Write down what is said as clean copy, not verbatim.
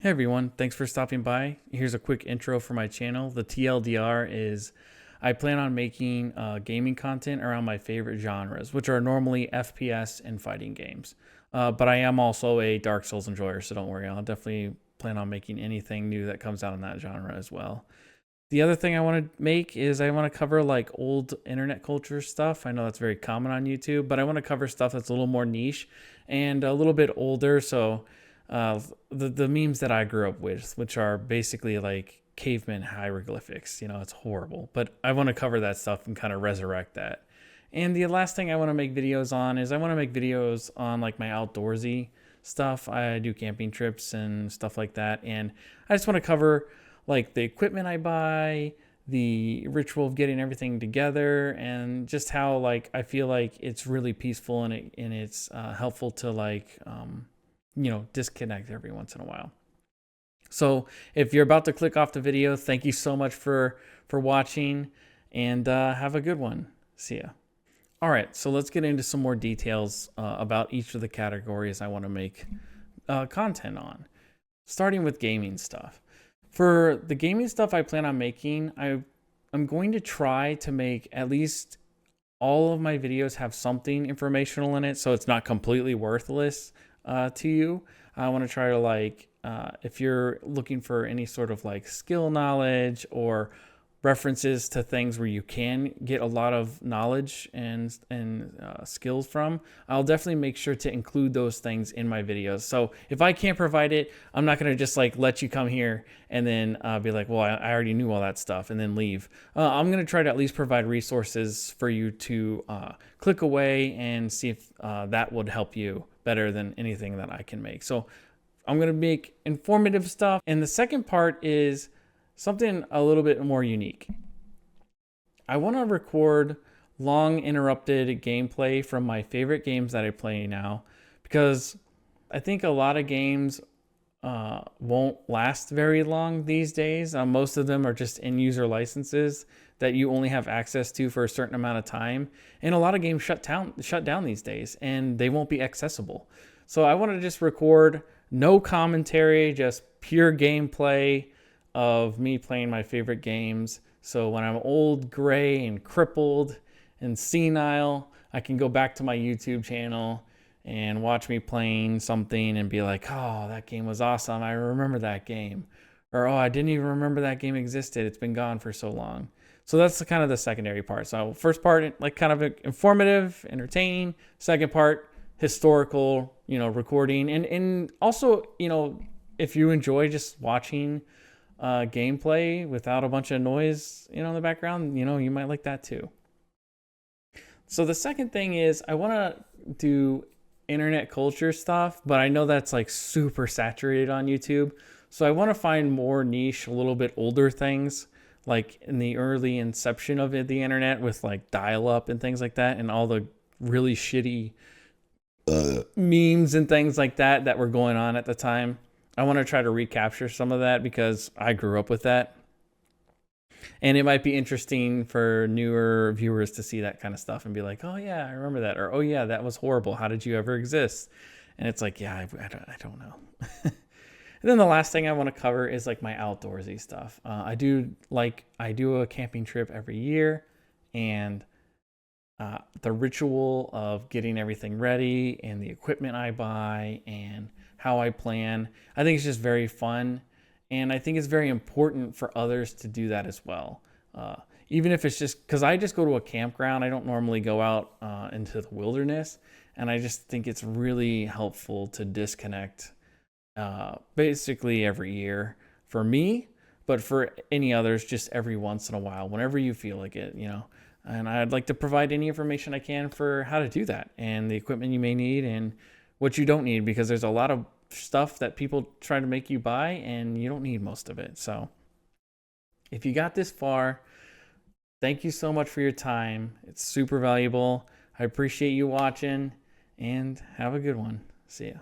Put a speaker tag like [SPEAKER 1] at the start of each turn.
[SPEAKER 1] Hey everyone, thanks for stopping by. Here's a quick intro for my channel. The TLDR is I plan on making gaming content around my favorite genres, which are normally FPS and fighting games. But I am also a Dark Souls enjoyer, so don't worry. I'll definitely plan on making anything new that comes out in that genre as well. The other thing I want to make is I want to cover like old internet culture stuff. I know that's very common on YouTube, but I want to cover stuff that's a little more niche and a little bit older. So the memes that I grew up with, which are basically like caveman hieroglyphics, it's horrible. But I want to cover that stuff and kind of resurrect that. And the last thing I want to make videos on is I want to make videos on like my outdoorsy stuff. I do camping trips and stuff like that. And I just want to cover like the equipment I buy, the ritual of getting everything together, and just how like I feel like it's really peaceful and it's helpful to disconnect every once in a while. So if you're about to click off the video, thank you so much for watching, and have a good one. See ya. All right, so let's get into some more details about each of the categories I want to make content on, starting with gaming stuff. For the gaming stuff I plan on making, I'm going to try to make at least all of my videos have something informational in it, so it's not completely worthless to you. I want to try to if you're looking for any sort of like skill knowledge or references to things where you can get a lot of knowledge and skills from, I'll definitely make sure to include those things in my videos. So if I can't provide it, I'm not going to just like let you come here and then be like, well, I already knew all that stuff and then leave. I'm going to try to at least provide resources for you to click away and see if that would help you better than anything that I can make. So I'm going to make informative stuff. And the second part is something a little bit more unique. I want to record long interrupted gameplay from my favorite games that I play now, because I think a lot of games won't last very long these days. Most of them are just end-user licenses that you only have access to for a certain amount of time, and a lot of games shut down these days, and they won't be accessible. So I want to just record no commentary, just pure gameplay of me playing my favorite games. So when I'm old, gray, and crippled and senile, I can go back to my YouTube channel and watch me playing something and be like, oh, that game was awesome. I remember that game. Or, oh, I didn't even remember that game existed. It's been gone for so long. So that's kind of the secondary part. So first part, like kind of informative, entertaining. Second part, historical, recording. And also, if you enjoy just watching gameplay without a bunch of noise, in the background, you might like that too. So the second thing is I want to do internet culture stuff, but I know that's like super saturated on YouTube. So I want to find more niche, a little bit older things, like in the early inception of the internet with like dial-up and things like that, and all the really shitty memes and things like that were going on at the time. I want to try to recapture some of that because I grew up with that. And it might be interesting for newer viewers to see that kind of stuff and be like, oh yeah, I remember that. Or, oh yeah, that was horrible. How did you ever exist? And it's like, yeah, I don't know. And then the last thing I want to cover is like my outdoorsy stuff. I do a camping trip every year, and the ritual of getting everything ready and the equipment I buy and how I plan, I think it's just very fun. And I think it's very important for others to do that as well. Even if it's just because I just go to a campground, I don't normally go out into the wilderness. And I just think it's really helpful to disconnect basically every year for me, but for any others, just every once in a while, whenever you feel like it, And I'd like to provide any information I can for how to do that and the equipment you may need and what you don't need, because there's a lot of stuff that people try to make you buy and you don't need most of it. So if you got this far, thank you so much for your time. It's super valuable. I appreciate you watching, and have a good one. See ya.